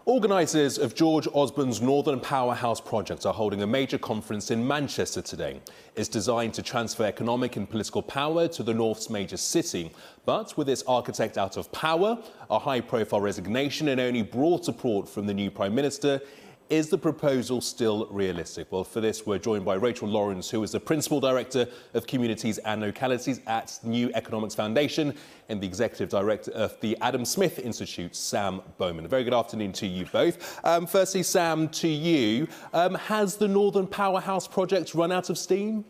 Organisers of George Osborne's Northern Powerhouse project are holding a major conference in Manchester today. It's designed to transfer economic and political power to the North's major city. But with its architect out of power, a high-profile resignation and only broad support from the new Prime Minister, is the proposal still realistic? Well, for this, we're joined by Rachel Laurence, who is the Principal Director of Communities and Localities at New Economics Foundation, and the Executive Director of the Adam Smith Institute, Sam Bowman. A very good afternoon to you both. Firstly, Sam, to you. Has the Northern Powerhouse project run out of steam?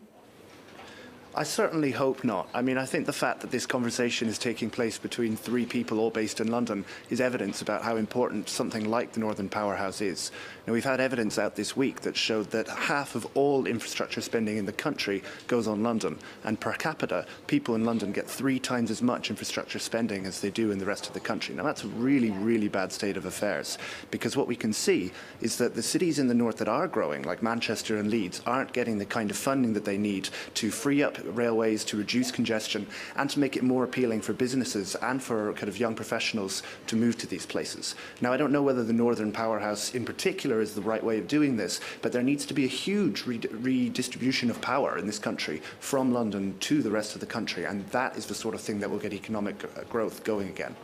I certainly hope not. I mean, I think the fact that this conversation is taking place between three people all based in London is evidence about how important something like the Northern Powerhouse is. Now, we've had evidence out this week that showed that half of all infrastructure spending in the country goes on London, and per capita, people in London get 3 times as much infrastructure spending as they do in the rest of the country. Now, that's a really, really bad state of affairs, because what we can see is that the cities in the north that are growing, like Manchester and Leeds, aren't getting the kind of funding that they need to free up railways, to reduce congestion, and to make it more appealing for businesses and for kind of young professionals to move to these places. Now, I don't know whether the Northern Powerhouse in particular is the right way of doing this, but there needs to be a huge redistribution of power in this country from London to the rest of the country, and that is the sort of thing that will get economic growth going again.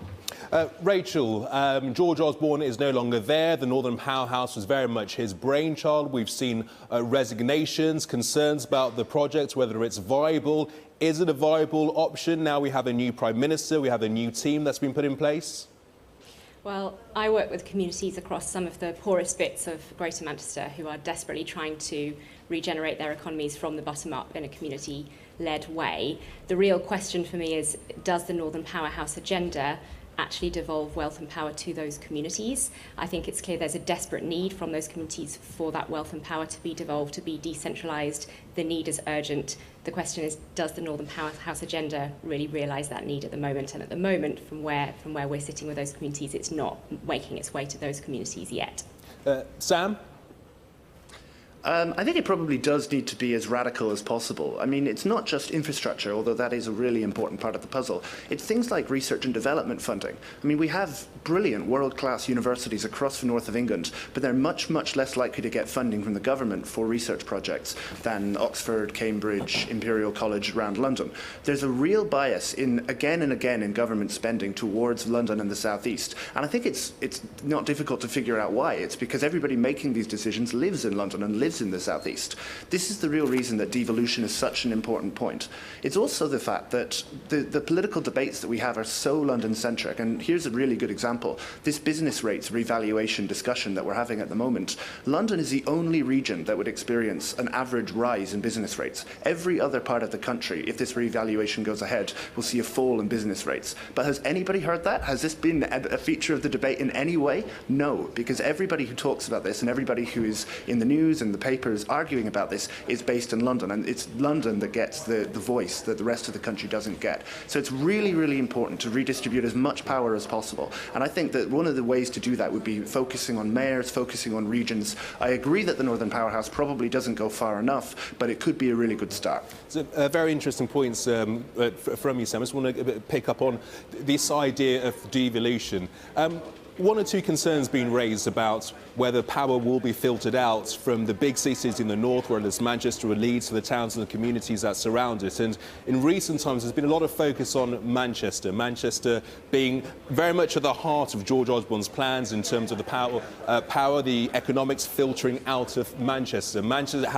Rachel, George Osborne is no longer there. The Northern Powerhouse was very much his brainchild. We've seen resignations, concerns about the project, whether it's viable. Is it a viable option? Now we have a new Prime Minister, we have a new team that's been put in place. Well, I work with communities across some of the poorest bits of Greater Manchester who are desperately trying to regenerate their economies from the bottom up in a community-led way. The real question for me is, does the Northern Powerhouse agenda actually devolve wealth and power to those communities? I think it's clear there's a desperate need from those communities for that wealth and power to be devolved, to be decentralised. The need is urgent. The question is, does the Northern Powerhouse agenda really realise that need at the moment? And at the moment, from where we're sitting with those communities, it's not making its way to those communities yet. Sam? I think it probably does need to be as radical as possible. I mean, it's not just infrastructure, although that is a really important part of the puzzle. It's things like research and development funding. I mean, we have brilliant world-class universities across the north of England, but they're much, much less likely to get funding from the government for research projects than Oxford, Cambridge, Imperial College around London. There's a real bias again and again in government spending towards London and the southeast. And I think it's not difficult to figure out why. It's because everybody making these decisions lives in London and lives in the southeast. This is the real reason that devolution is such an important point. It's also the fact that the political debates that we have are so London-centric, and here's a really good example. This business rates revaluation discussion that we're having at the moment, London is the only region that would experience an average rise in business rates. Every other part of the country, if this revaluation goes ahead, will see a fall in business rates. But has anybody heard that? Has this been a feature of the debate in any way? No, because everybody who talks about this and everybody who is in the news and the papers arguing about this is based in London, and it's London that gets the voice that the rest of the country doesn't get. So it's really, really important to redistribute as much power as possible. And I think that one of the ways to do that would be focusing on mayors, focusing on regions. I agree that the Northern Powerhouse probably doesn't go far enough, but it could be a really good start. So, very interesting points from you, Sam. I just want to pick up on this idea of devolution. One or two concerns being raised about whether power will be filtered out from the big cities in the north, whether it's Manchester or Leeds, to the towns and the communities that surround it. And in recent times, there's been a lot of focus on Manchester. Manchester being very much at the heart of George Osborne's plans in terms of the power, the economics filtering out of Manchester. Manchester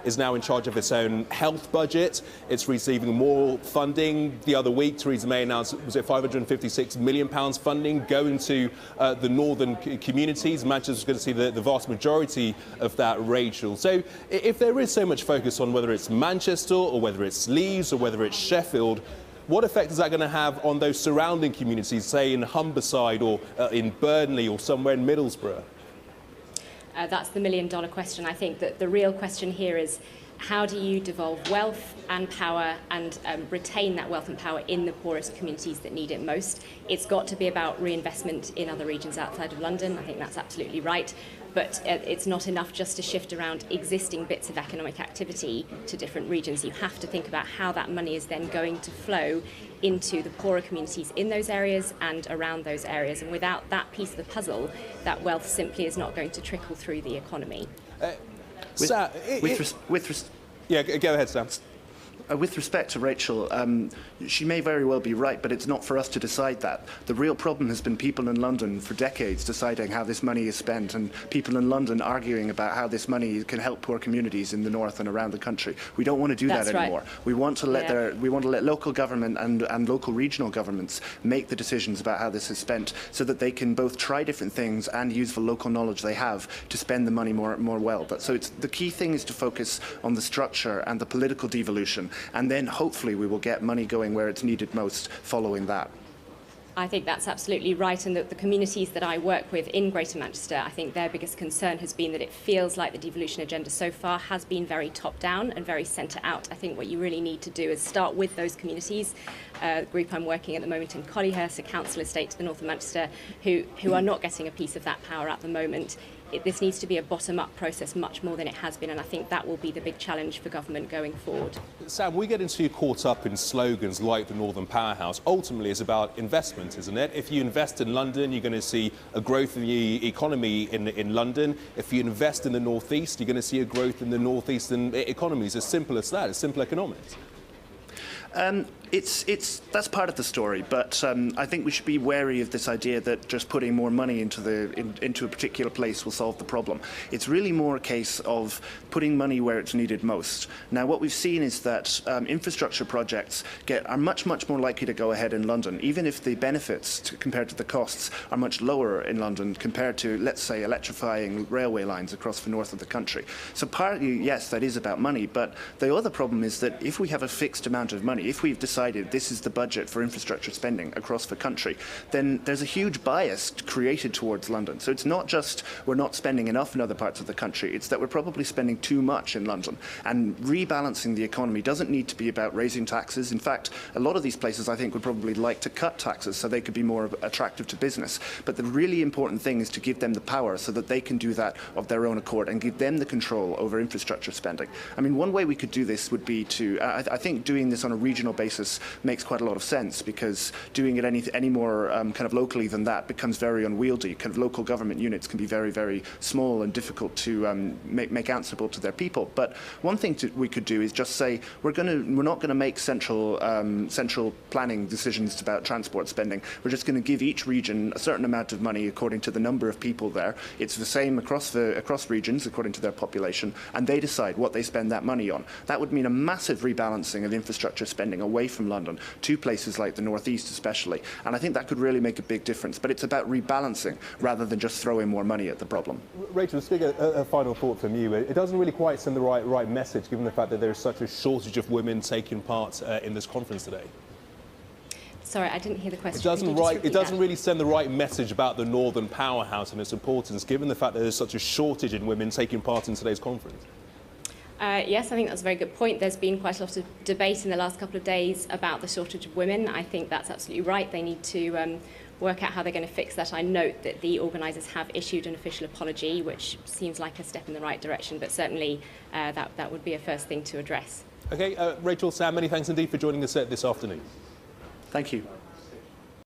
is now in charge of its own health budget. It's receiving more funding. The other week, Theresa May announced, was it £556 million funding going to the northern communities. Manchester's going to see the vast majority of that, Rachel. So if there is so much focus on whether it's Manchester or whether it's Leeds or whether it's Sheffield, what effect is that going to have on those surrounding communities, say in Humberside or in Burnley or somewhere in Middlesbrough? That's the million-dollar question. I think that the real question here is, how do you devolve wealth and power and retain that wealth and power in the poorest communities that need it most? It's got to be about reinvestment in other regions outside of London. I think that's absolutely right. But it's not enough just to shift around existing bits of economic activity to different regions. You have to think about how that money is then going to flow into the poorer communities in those areas and around those areas. And without that piece of the puzzle, that wealth simply is not going to trickle through the economy. Sam, yeah, go ahead, Sam. With respect to Rachel, she may very well be right, but it's not for us to decide that. The real problem has been people in London for decades deciding how this money is spent, and people in London arguing about how this money can help poor communities in the north and around the country. We don't want to do that anymore. Right. We want to let local government and local regional governments make the decisions about how this is spent, so that they can both try different things and use the local knowledge they have to spend the money more well. So the key thing is to focus on the structure and the political devolution. And then hopefully we will get money going where it's needed most following that. I think that's absolutely right, and that the communities that I work with in Greater Manchester, I think their biggest concern has been that it feels like the devolution agenda so far has been very top-down and very centre-out. I think what you really need to do is start with those communities. The group I'm working at the moment in Collyhurst, a council estate to the north of Manchester, who are not getting a piece of that power at the moment. This needs to be a bottom-up process much more than it has been, and I think that will be the big challenge for government going forward. Sam, we get too caught up in slogans like the Northern Powerhouse. Ultimately, it's about investment, isn't it? If you invest in London, you're going to see a growth in the economy in London. If you invest in the North East, you're going to see a growth in the North Eastern economies. As simple as that. It's simple economics. That's part of the story, but I think we should be wary of this idea that just putting more money into a particular place will solve the problem. It's really more a case of putting money where it's needed most. Now, what we've seen is that infrastructure projects are much more likely to go ahead in London, even if the benefits compared to the costs are much lower in London compared to, let's say, electrifying railway lines across the north of the country. So partly, yes, that is about money, but the other problem is that if we have a fixed amount of money, if we've decided this is the budget for infrastructure spending across the country, then there's a huge bias created towards London. So it's not just we're not spending enough in other parts of the country, it's that we're probably spending too much in London. And rebalancing the economy doesn't need to be about raising taxes. In fact, a lot of these places I think would probably like to cut taxes so they could be more attractive to business. But the really important thing is to give them the power so that they can do that of their own accord and give them the control over infrastructure spending. I mean, one way we could do this would be to, I think doing this on a regional basis makes quite a lot of sense, because doing it any more kind of locally than that becomes very unwieldy. Kind of local government units can be very small and difficult to make answerable to their people. But one thing we could do is just say we're not going to make central planning decisions about transport spending. We're just going to give each region a certain amount of money according to the number of people there. It's the same across regions according to their population, and they decide what they spend that money on. That would mean a massive rebalancing of infrastructure spending away from London to places like the North East especially, and I think that could really make a big difference. But it's about rebalancing rather than just throwing more money at the problem. Rachel, let's get a final thought from you. It doesn't really quite send the right message, given the fact that there is such a shortage of women taking part in this conference today. Sorry, I didn't hear the question. It doesn't really send the right message about the Northern Powerhouse and its importance, given the fact that there's such a shortage in women taking part in today's conference. Yes, I think that's a very good point. There's been quite a lot of debate in the last couple of days about the shortage of women. I think that's absolutely right. They need to work out how they're going to fix that. I note that the organisers have issued an official apology, which seems like a step in the right direction, but certainly that would be a first thing to address. OK, Rachel, Sam, many thanks indeed for joining us this afternoon. Thank you.